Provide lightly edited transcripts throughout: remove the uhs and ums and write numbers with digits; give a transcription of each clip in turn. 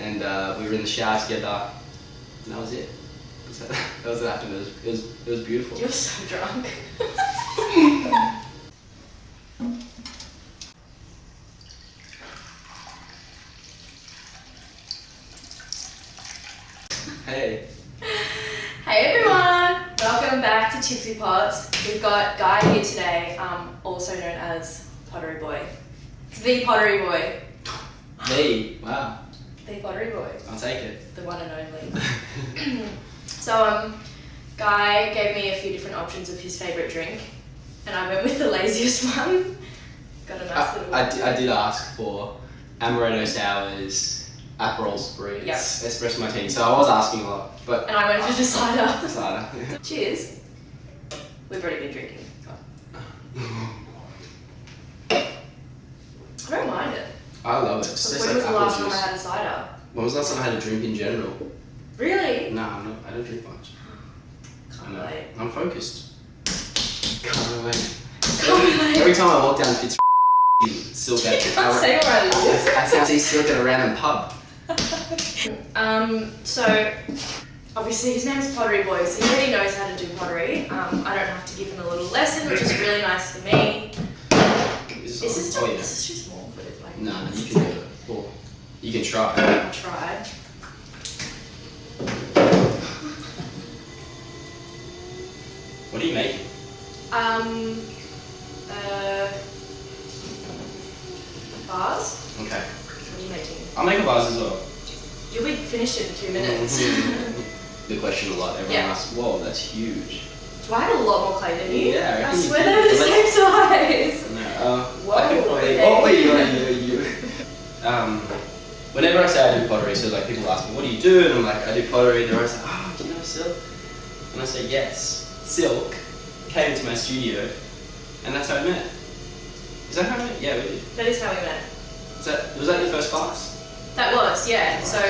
and we were in the shower together, and that was it. That was what happened. It was beautiful. You're so drunk. Hey. Hey everyone! Welcome back to Tipsy Pots. We've got Guy here today, also known as Pottery Boy. It's the Pottery Boy. Wow. The Pottery Boy. I'll take it. The one and only. So, Guy gave me a few different options of his favourite drink, and I went with the laziest one. Got a nice little... I did ask for amaretto sours, Aperol Spritz, Yep. espresso martini, so I was asking a lot, but... And I went for the cider. Cider. Cheers. We've already been drinking. I don't mind it. I love it. It's But just when like was the apple last time I juice. had a cider? When was the last time I had a drink in general? Really? No, I don't drink much. Can't relate. I'm focused. Can't relate. Can't relate. Every time I walk down Fitz Silk at You can't say where I live. I see Silk at a random pub. So obviously his name's Pottery Boy, so he already knows how to do pottery. I don't have to give him a little lesson, which is really nice for me. This is too small, but it's like... No, you can do it. Or you can try. I'll try. What are you making? Bars? Okay. What are you making? I'll make a bars as well. You'll be finished in 2 minutes. The question a lot. Everyone asks, whoa, that's huge. Do I have a lot more clay than you? Yeah, I I reckon you swear do. they're the same size. No, Whoa, I could probably... okay. Oh, you. Whenever I say I do pottery, so like people ask me, what do you do? And I'm like, I do pottery. They're always like, oh, do you know Silk? And I say, yes. Silk came into my studio, and that's how we met. Is that how we met? Yeah, we did. That is how we met. Was that your first class? That was, yeah. Right. So,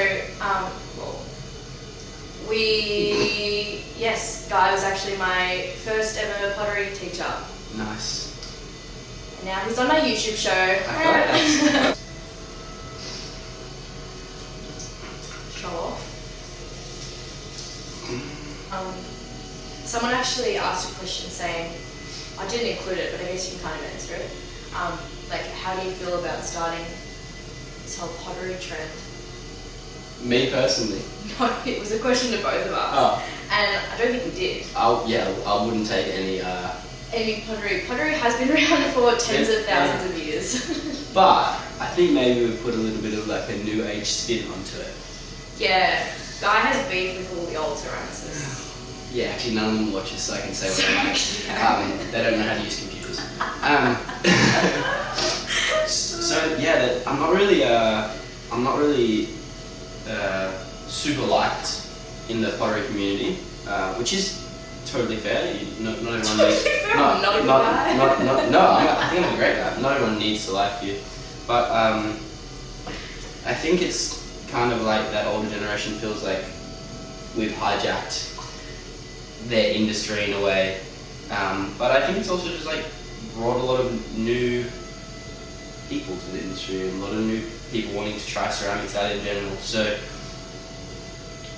yes, Guy was actually my first ever pottery teacher. Nice. And now he's on my YouTube show. that. Show off. Someone actually asked a question saying, I didn't include it, but I guess you can kind of answer it. Like, how do you feel about starting this whole pottery trend? Me personally? No, it was a question to both of us. Oh. And I don't think we did. I wouldn't take any... Any pottery. Pottery has been around for tens of thousands of years. But I think maybe we put a little bit of like a new age spin onto it. Yeah, Guy has beef with all the old ceramists. Yeah, actually none of them watch this, so I can say what I like. They don't know how to use computers. So yeah, I'm not really super liked in the pottery community, which is totally fair. Not everyone needs. I'm not a good guy. No, I think I'm a great guy. Not everyone needs to like you, but I think it's kind of like that older generation feels like we've hijacked their industry in a way, but I think it's also just like brought a lot of new people to the industry and a lot of new people wanting to try ceramics out in general. So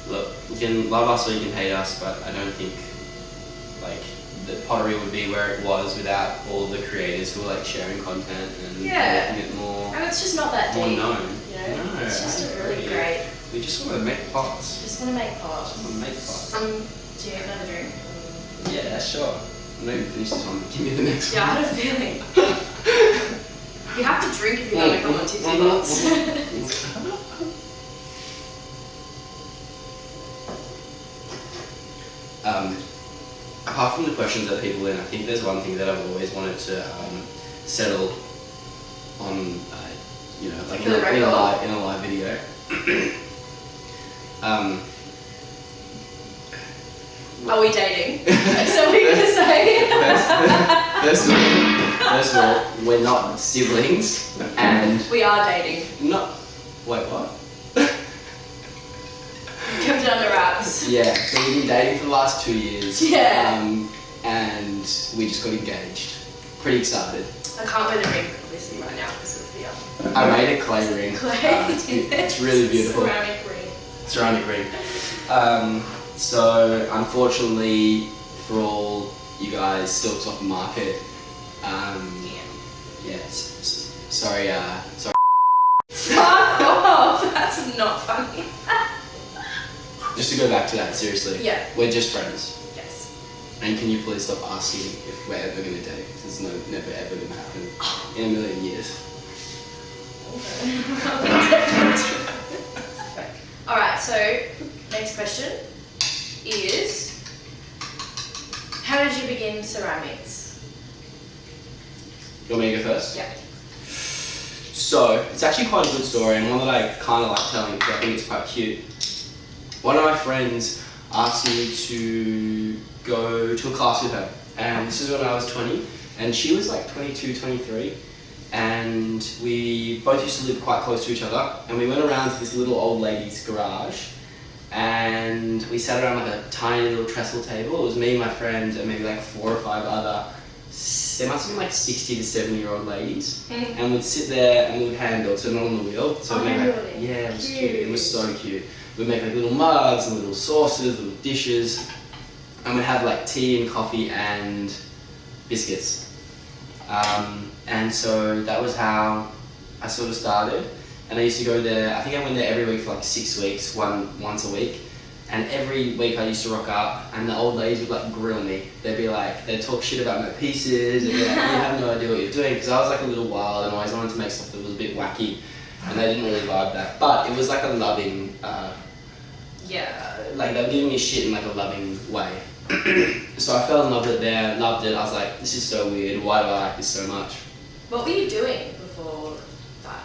look, you can love us or you can hate us, but I don't think like the pottery would be where it was without all the creators who are like sharing content and making it more. And it's just not that more deep. known. You know? No, it's just I a really agree. great. We just want to make pots. Just want to make pots. Just want to make pots. Do you have another drink? Yeah, sure. I'm not even finished this one, but give me the next Yeah, I one. had a feeling. You have to drink if you're going to come on Tipsy Pots. Apart from the questions that people in, I think there's one thing that I've always wanted to settle on, like in a live video. Are we dating? Is that what you're going to say? First of all, we're not siblings, and We are dating. no. Wait, what? Kept it under wraps. Yeah, so we've been dating for the last 2 years. Yeah. And we just got engaged. Pretty excited. I can't wear the ring, obviously, right now because of the I made a clay ring. It's really beautiful. Ceramic ring. So unfortunately for all you guys, Silk's off the market. Sorry. Fuck off! That's not funny. Just to go back to that, seriously. Yeah. We're just friends. Yes. And can you please stop asking if we're ever going to date? Because it's never ever going to happen in a million years. Alright, so next question is, how did you begin ceramics? You want me to go first? Yeah. So, it's actually quite a good story and one that I kind of like telling because I think it's quite cute. One of my friends asked me to go to a class with her, and this is when I was 20 and she was like 22, 23, and we both used to live quite close to each other, and we went around to this little old lady's garage and we sat around like a tiny little trestle table. It was me, my friend, and maybe like 4 or 5 other, there must have been like 60 to 70-year-old ladies, and we'd sit there and we'd hand build, so not on the wheel. So we'd make like, yeah, it was cute. It was so cute. We'd make like little mugs and little saucers, little dishes, and we'd have like tea and coffee and biscuits. And so that was how I sort of started. And I used to go there, I think I went there every week for like 6 weeks, once a week. And every week I used to rock up and the old ladies would like grill me. They'd talk shit about my pieces, and be like, you have no idea what you're doing. Because I was like a little wild and always wanted to make stuff that was a bit wacky. And they didn't really vibe that. But it was like a loving, like they were giving me shit in like a loving way. So I fell in love with it there, loved it. I was like, this is so weird, why do I like this so much? What were you doing before that?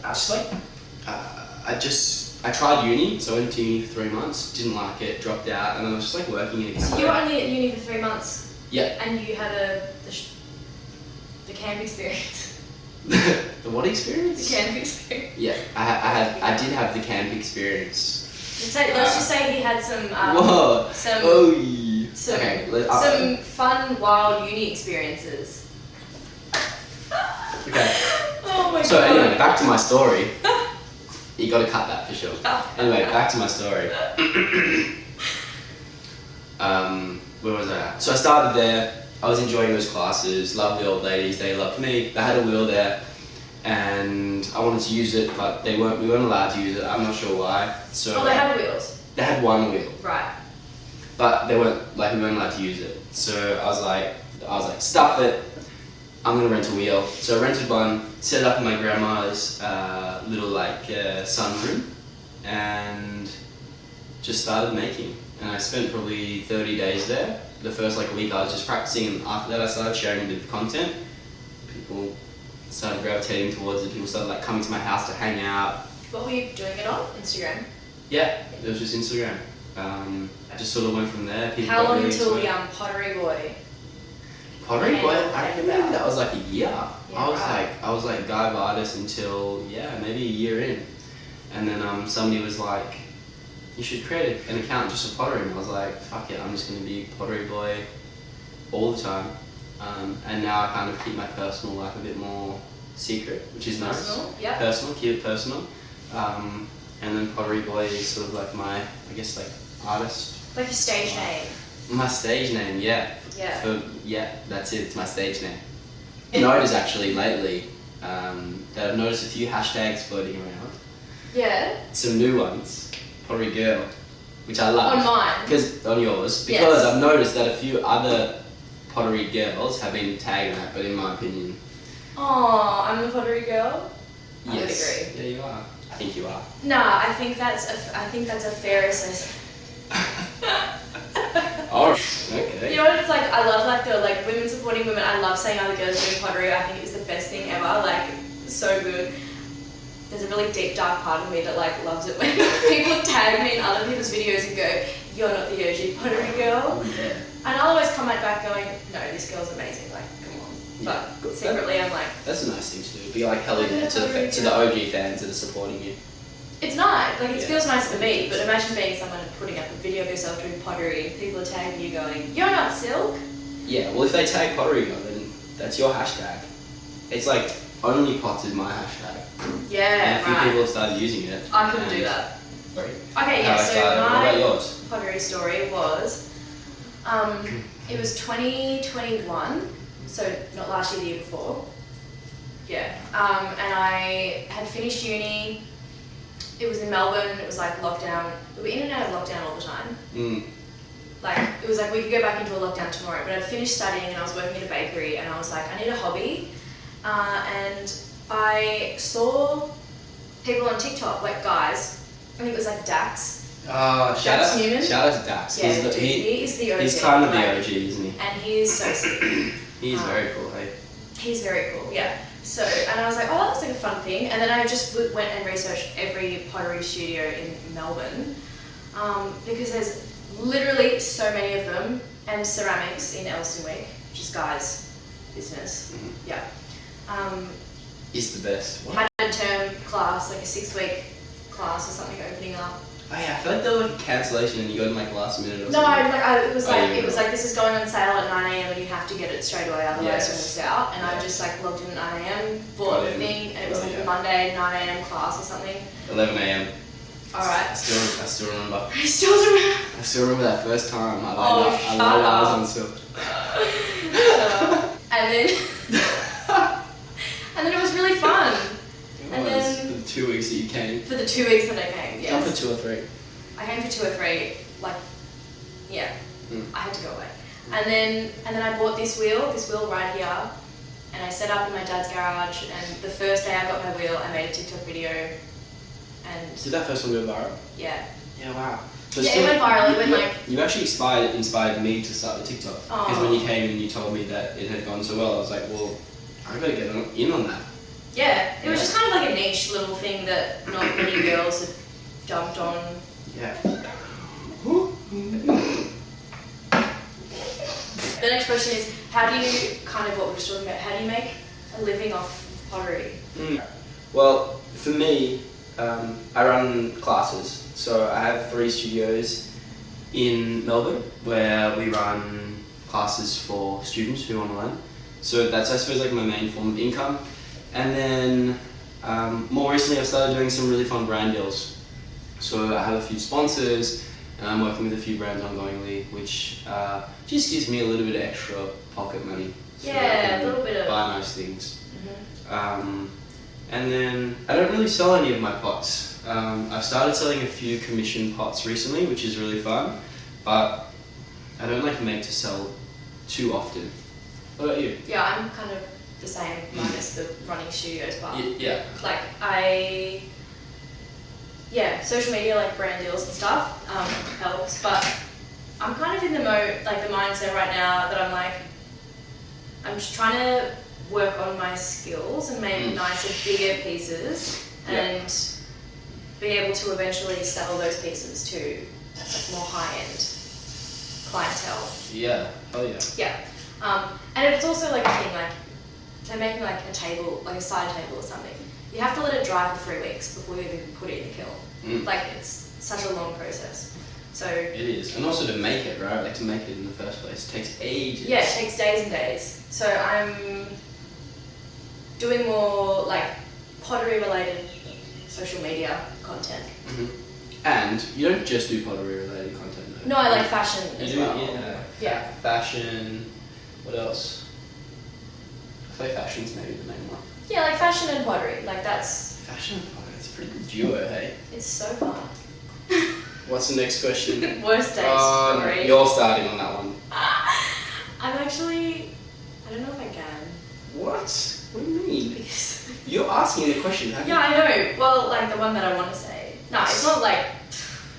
I was just like, I tried uni, so I went to uni for 3 months, didn't like it, dropped out, and then I was just like working in a cafe. So you were only at uni for 3 months? Yeah. And you had the camp experience? The what experience? The camp experience. Yeah, I did have the camp experience. Let's just say he had some some fun, wild uni experiences. Okay. Oh my god. So anyway, back to my story. You got to cut that for sure. Anyway, back to my story. Where was I at? So I started there. I was enjoying those classes. Loved the old ladies. They loved me. They had a wheel there, and I wanted to use it, but we weren't allowed to use it. I'm not sure why. So they had wheels. They had one wheel. Right. But we weren't allowed to use it. So I was like, stuff it. I'm gonna rent a wheel. So I rented one, set it up in my grandma's little sunroom, and just started making. And I spent probably 30 days there. The first week I was just practicing, and after that I started sharing a bit of content. People started gravitating towards it. People started coming to my house to hang out. What were you doing it on? Instagram? Yeah, it was just Instagram. I just sort of went from there. People How long really until the Pottery Boy? Pottery Boy? I reckon maybe that was like a year. Yeah, I was like guide artist until maybe a year in, and then somebody was like, you should create an account just for pottery, and I was like, fuck it, I'm just gonna be Pottery Boy all the time. And now I kind of keep my personal life a bit more secret, which is nice. Personal, yeah. Personal, keep it personal. And then Pottery Boy is sort of like my, artist. Like your stage name. My stage name, yeah. Yeah. That's it. It's my stage name. I noticed actually lately that I've noticed a few hashtags floating around. Yeah. Some new ones. Pottery Girl, which I love. On mine. On yours. Because I've noticed that a few other pottery girls have been tagging that, but in my opinion. Oh, I'm the pottery girl? Yes. I would agree. Yeah, you are. I think you are. Nah, I think that's a fair assessment. Oh, okay. You know what it's like? I love the women supporting women. I love saying other girls doing pottery. I think it's the best thing ever. So good. There's a really deep, dark part of me that loves it when people tag me in other people's videos and go, "You're not the OG pottery girl." Yeah. And I'll always comment back going, "No, this girl's amazing. Come on." Yeah. But secretly, I'm like, that's a nice thing to do. Be hell yeah to the OG fans that are supporting you. it's nice. It feels nice for me. But imagine being someone and putting up a video of yourself doing pottery. People are tagging you, going, "You're not Silk." Yeah. Well, if they tag Pottery Girl, then that's your hashtag. It's like only pots is my hashtag. Yeah, And a few right. people have started using it. I couldn't do that. Sorry. Okay, yeah, so What about my yours? pottery story was, it was 2021, so not last year, the year before. Yeah, and I had finished uni. It was in Melbourne, it was like lockdown. We were in and out of lockdown all the time. Like, it was like we could go back into a lockdown tomorrow, but I'd finished studying and I was working at a bakery and I was like, I need a hobby. And I saw people on TikTok, like guys, I think it was like Dax. Shout Dax out, Newman? Shout out to Dax. Yeah, He's he is the OG. He's kind of the like, OG, isn't he? And he's so sick. He's very cool, hey? He's very cool, yeah. So, and I was like, oh, that looks like a fun thing. And then I just went and researched every pottery studio in Melbourne, because there's literally so many of them, and ceramics in Elstonwick, which is guys' business. Yeah. He's the best. What? Had a term class, like a 6-week class or something opening up. Oh yeah, I feel like there was like a cancellation and you got in like last minute or No, something. it was like this is going on sale at 9 AM and you have to get it straight away, otherwise you'll miss out. And I just like logged in at 9 AM, bought the thing, and it was like a Monday 9 AM class or something. 11 AM. Alright. I still remember. I still remember that first time. I shut laid eyes up. on silk. And then and then it was really fun. And then for the 2 weeks that you came. for the 2 weeks that I came, yes. Come for 2 or 3. I came for 2 or 3, like, yeah, I had to go away. And then I bought this wheel right here, and I set up in my dad's garage, and the first day I got my wheel, I made a TikTok video, and Did that first one go viral? yeah. Yeah, wow. So Yeah, it went viral, it went like... You actually inspired me to start the TikTok. Because when you came and you told me that it had gone so well, I was like, well, I gotta get in on that. Yeah, it was just kind of like a niche little thing that not many girls have jumped on. Yeah. The next question is, how do you, kind of what we're just talking about, how do you make a living off pottery? Well, for me, I run classes. So I have 3 studios in Melbourne where we run classes for students who want to learn. So that's, I suppose, like my main form of income. And then more recently I've started doing some really fun brand deals. So I have a few sponsors and I'm working with a few brands ongoingly, which just gives me a little bit of extra pocket money. So Yeah, a little bit of... buy most things. And then I don't really sell any of my pots. I've started selling a few commission pots recently, which is really fun, but I don't like make to sell too often. What about you? Yeah, I'm kind of the same, minus the running studios part. Yeah. Like social media, like brand deals and stuff, helps, but I'm kind of in the mindset right now that I'm like, I'm just trying to work on my skills and make nicer, bigger pieces and be able to eventually sell those pieces to like more high-end clientele. Yeah. Oh yeah. Yeah. And it's also like a thing, like, so making like a table, like a cider table or something, you have to let it dry for 3 weeks before you even put it in the kiln. Like, it's such a long process. So it is, and also to make it, right? Like to make it in the first place, it takes ages. yeah, it takes days and days. So I'm doing more like pottery-related social media content. And you don't just do pottery-related content, though. No, I like fashion as well. Yeah. Fashion. What else? I feel like fashion's maybe the main one. Yeah, like fashion and pottery. Like that's... Fashion and pottery, it's a pretty good duo, hey? It's so fun. What's the next question? Worst day story. You're starting on that one. I'm actually... I don't know if I can. What? What do you mean? Because... You're asking the question. Yeah, I know. Well, like the one that I want to say. No, it's not like...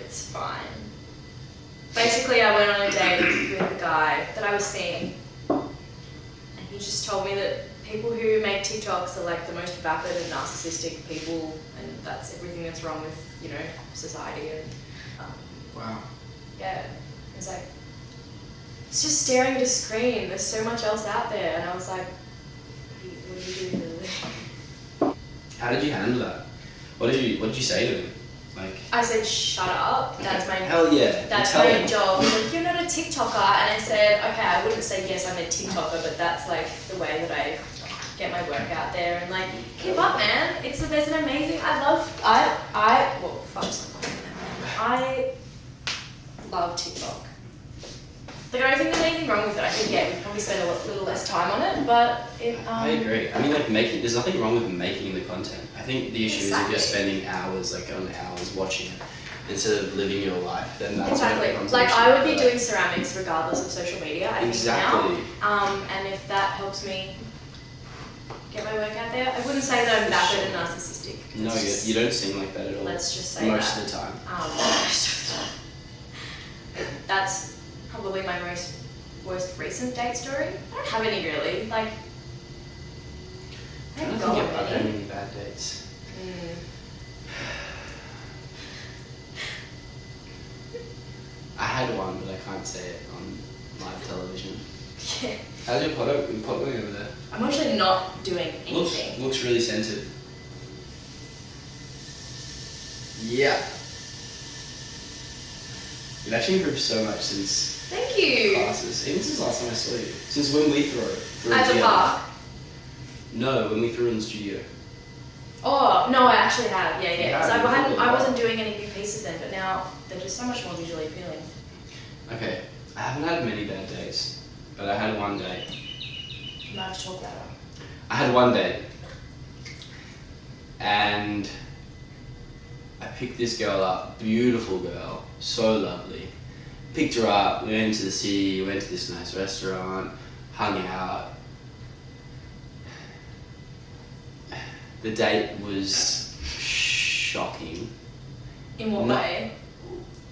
It's fine. Basically, I went on a date with a guy that I was seeing. And he just told me that people who make TikToks are like the most vapid and narcissistic people, and that's everything that's wrong with, you know, society. And Wow. yeah, it's like, it's just staring at a screen. There's so much else out there, and I was like, what do you do really? How did you handle that? What did you say to him? Like, I said, shut up. That's my hell yeah. That's Tell my him. job. He's like, you're not a TikToker. And I said, okay, I wouldn't say yes, I'm a TikToker, but that's like the way that I get my work out there and like keep up, man. There's an amazing. I love TikTok. Like, I don't think there's anything wrong with it. I think, yeah, we probably spend a little less time on it, but it. I agree. I mean, like there's nothing wrong with making the content. I think the issue is if you're spending hours watching it instead of living your life, then that's exactly. When it becomes like an issue. I would be doing ceramics regardless of social media. I think exactly. now. And if that helps me get my work out there, I wouldn't say that I'm vapid and narcissistic. No, you don't seem like that at all. Let's just say most that. of the time. That's probably my worst recent date story. I don't have any really. Like, I haven't gone I've had many. any bad dates. I had one, but I can't say it on live television. Yeah. How's your pot going over there? I'm actually not doing anything. Looks really scented. Yeah. You've actually improved so much since Thank you. classes. Even since last time I saw you. Since when we threw At the together. park. No, when we threw in the studio. Oh, no, I actually have. Yeah. Yeah, So you probably I have. wasn't doing any big pieces then, but now they're just so much more visually appealing. Okay, I haven't had many bad days, but I had one day. You might have to talk about it. I had one day, and I picked this girl up, beautiful girl, so lovely. Picked her up, we went to the city, went to this nice restaurant, hung out. The date was shocking. In what No. way?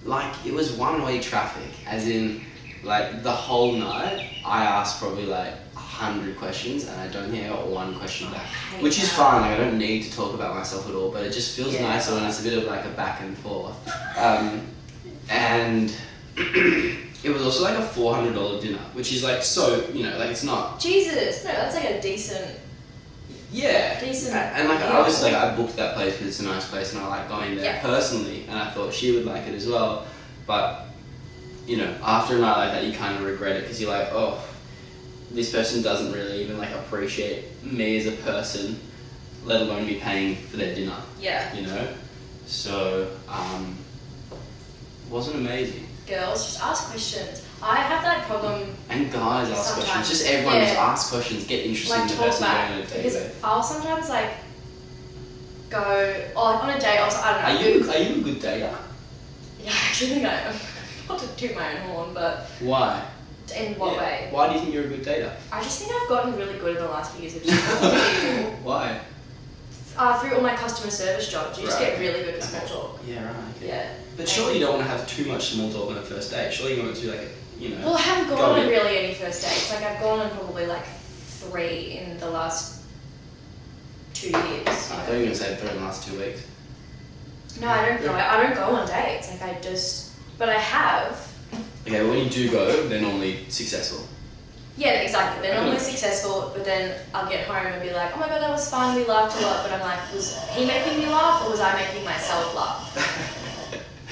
Like, it was one-way traffic, as in, like, the whole night, I asked probably like 100 questions and I don't hear one question back. hate Which is that. fine, like, I don't need to talk about myself at all, but it just feels Yeah. nicer when it's a bit of like a back and forth. And it was also like a $400 dinner, which is like so, like it's not. Jesus, no, that's like a decent. Yeah. Decent And like, deal. obviously, like, I booked that place because it's a nice place and I like going there Yeah. personally, and I thought she would like it as well. But, after a night like that, you kind of regret it because you're like, oh, this person doesn't really even like appreciate me as a person, let alone be paying for their dinner. Yeah. So, it wasn't amazing. Girls, just ask questions. I have that problem. And guys ask Sometimes. questions. Just everyone Yeah. just ask questions, get interested Like, in the talk person you're back. going on a date Because with. I'll sometimes like go, or like on a date, also, I don't know. Are you a good dater? Yeah, I actually think I am. Not to toot my own horn, but Why? in what Yeah. way? Why do you think you're a good dater? I just think I've gotten really good in the last few years of just talking to people. Why? Through all my customer service jobs, you just Right. get really good at small talk. Yeah, right. Okay. Yeah. But surely you don't want to have too much small talk on a first date. Surely you want to do like a, Well, I haven't Go gone on in. really any first dates. Like, I've gone on probably like 3 in the last 2 years. I thought you were going to say 3 in the last 2 weeks. No, I don't go. I don't go on dates. Like, but I have. Okay, but when you do go, they're normally successful. Yeah, exactly. They're normally successful, but then I'll get home and be like, oh my god, that was fun, we laughed a lot. But I'm like, was he making me laugh or was I making myself laugh?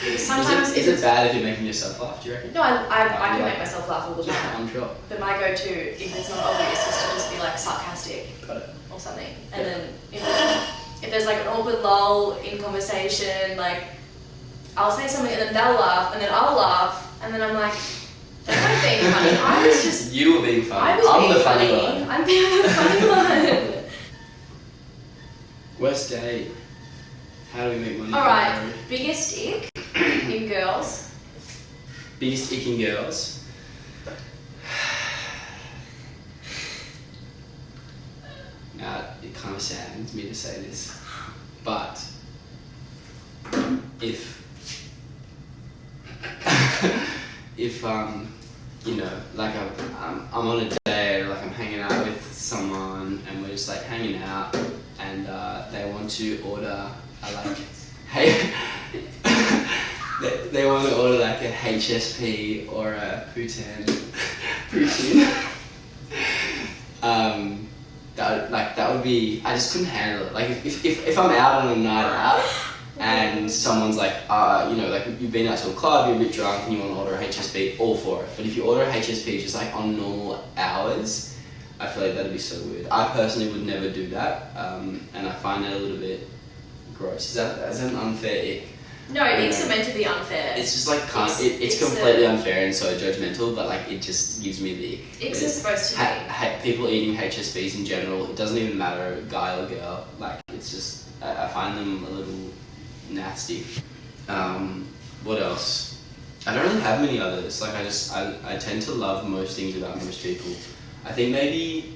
Because sometimes is it bad if you're making yourself laugh, do you reckon? No, I can Yeah. make myself laugh all the Yeah, time. I'm sure. But my go-to, if it's not obvious, is to just be like sarcastic Got it. or something. And Yeah. then if there's like an awkward lull in conversation, like I'll say something and then they'll laugh and then I'll laugh and then I'm like, they're not being funny. I was just. You were being funny. I was I'm being the funny one. I'm being the funny one. Worst date. How do we make money? Alright, biggest ick in girls. Biggest ick in girls. Now, it kind of saddens me to say this, but if like I'm on a date or like I'm hanging out with someone and we're just like hanging out and they want to order hey they want to order like a HSP or a poutine that would be, I just couldn't handle it. Like if I'm out on a night out and someone's like, like you've been out to a club, you're a bit drunk and you want to order a HSP, all for it. But if you order a HSP just like on normal hours, I feel like that'd be so weird. I personally would never do that, and I find it a little bit gross. Is that an unfair ick? No, icks are meant to be unfair. It's just like it's completely unfair and so judgmental, but like it just gives me the ick. Icks are supposed to be. People eating HSBs in general, it doesn't even matter guy or girl. Like it's just I find them a little nasty. What else? I don't really have many others. Like I tend to love most things about most people. I think maybe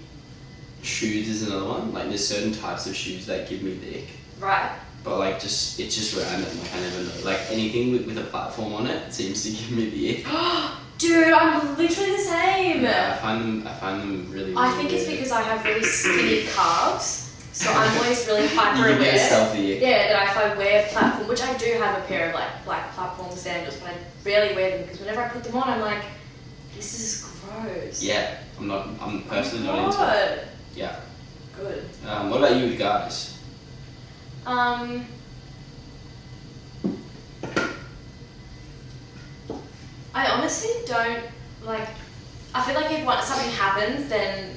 shoes is another one. Like there's certain types of shoes that give me the ick. Right. But like it's just random. Like I never know. Like anything with a platform on it seems to give me the ick. Dude, I'm literally the same. Yeah, I find them really. I think it's because I have really skinny calves. So I'm always really hyper aware. Yeah, that if I wear platform, which I do have a pair of like black platform sandals, but I rarely wear them because whenever I put them on, I'm like, this is gross. Yeah, I'm personally not into it. Yeah. Good. What about you with guys? I honestly don't like. I feel like if something happens, then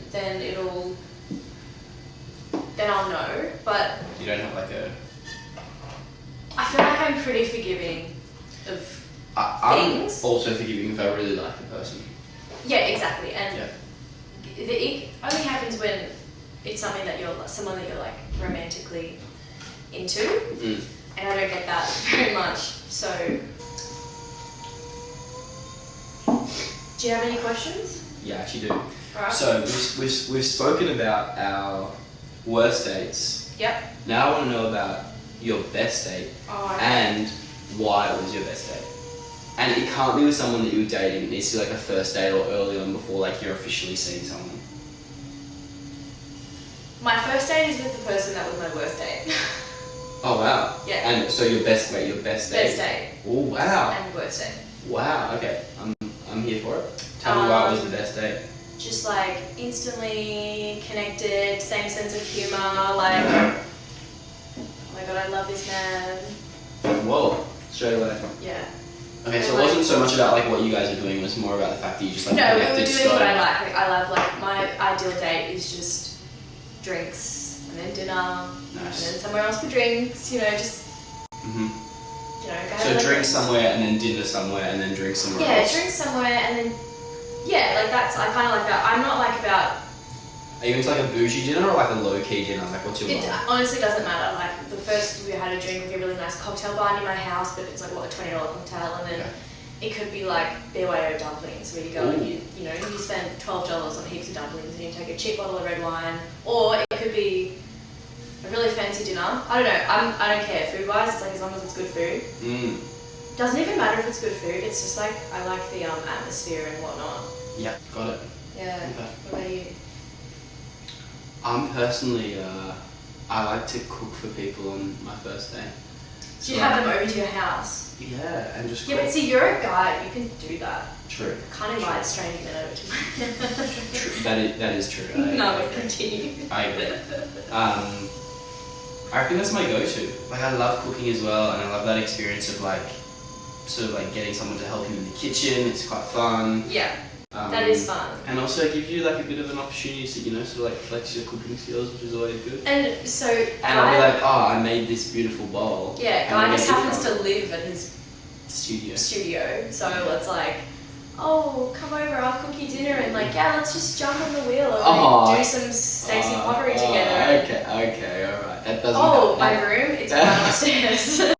I'll know. But you don't have like a. I feel like I'm pretty forgiving of things. I'm also forgiving if I really like the person. Yeah, exactly. And yeah. The ick only happens when it's someone that you're like romantically into, and I don't get that very much. So, do you have any questions? Yeah, I actually do. Right. So we've spoken about our worst dates. Yep. Now I want to know about your best date and why it was your best date. And it can't be with someone that you were dating. It needs to be like a first date or early on before like you're officially seeing someone. My first date is with the person that was my worst date. Oh wow. Yeah. And so your best date. Best date. Oh wow. And worst date. Wow. Okay. I'm here for it. Tell me why it was the best date. Just like instantly connected, same sense of humor. Like, oh my god, I love this man. Whoa. Straight away. Yeah. Okay, so it wasn't so much about like what you guys are doing. It was more about the fact that you just like connected. No, we were doing what I like. Like I love like my ideal date is just drinks and then dinner. Nice. And then somewhere else for drinks. You know, just. Mhm. You know, so drink somewhere and then dinner somewhere and then drink somewhere else. Yeah, drink somewhere and then. Yeah, like that's. I kind of like that. I'm not like about. Are you into like a bougie dinner or like a low key dinner? Like what's your It vibe? honestly doesn't matter. Like the first we had a drink with a really nice cocktail bar near my house, but it's like what, a $20 cocktail, and then it could be like BYO dumplings where you go and you spend $12 on heaps of dumplings and you take a cheap bottle of red wine, or it could be a really fancy dinner. I don't know. I don't care food wise. It's like as long as it's good food. Doesn't even matter if it's good food. It's just like I like the atmosphere and whatnot. Yeah, got it. Yeah. Okay. What about you? I'm personally, I like to cook for people on my first day. Do you have them over to your house? Yeah, and just Yeah, but see, you're a guy, you can do that. True. Can't invite strange men over to my True. That is true. No, continue. I agree. I reckon that's my go-to. Like I love cooking as well, and I love that experience of like, sort of like getting someone to help you in the kitchen. It's quite fun. Yeah. That is fun. And also it gives you like a bit of an opportunity to, sort of like flex your cooking skills, which is always good. And so and I'll be like, oh, I made this beautiful bowl. Yeah, Guy just happens to live at his studio. So it's like, oh, come over, I'll cook you dinner, and like, yeah, let's just jump on the wheel and do some sexy pottery together. Okay, alright. That doesn't happen. My room, it's right upstairs.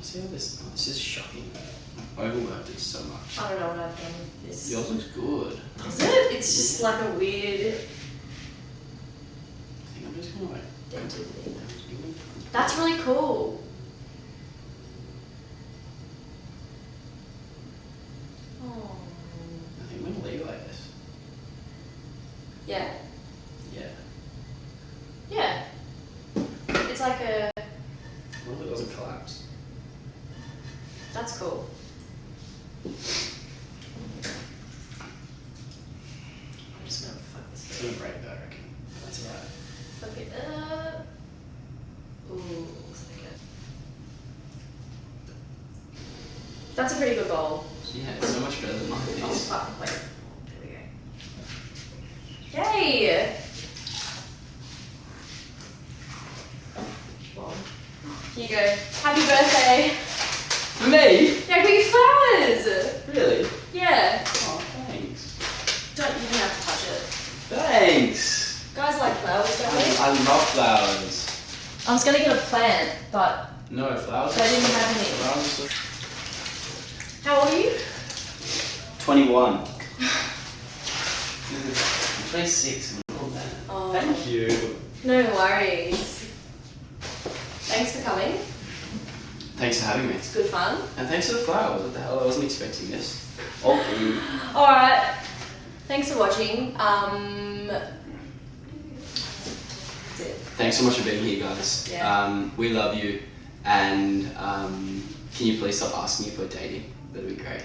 See how this is shocking. I've overworked it so much. I don't know what I've done with this. Yours looks good. Is it? It's just like a weird. I think I'm just gonna like. Dented thing. That's really cool. Oh. I think I'm gonna leave it like this. Yeah. Yeah. Yeah. It's like a. What if it doesn't collapse? That's cool. I'm just gonna fuck this. It's gonna break that, I reckon. That's alright. Fuck it up. Ooh, looks like it. That's a pretty good bowl. Yeah, it's so much better than mine. Oh, fuck, wait. There we go. Yay! Here you go. Happy birthday! For me? Yeah, I got you flowers! Really? Yeah. Oh, thanks. Don't even have to touch it. Thanks. Guys like flowers, don't they? I love flowers. I was gonna get a plant, but No, flowers. I didn't have any. Flowers are How old are you? 21. I'm 26. I'm old, man. Oh. Thank you. No worries. Thanks for coming. Thanks for having me. It's good fun. And thanks for the flowers. What the hell? I wasn't expecting this. All blue. Alright. Thanks for watching. That's it. Thanks so much for being here, guys. Yeah. We love you. And can you please stop asking if we're dating? That'd be great.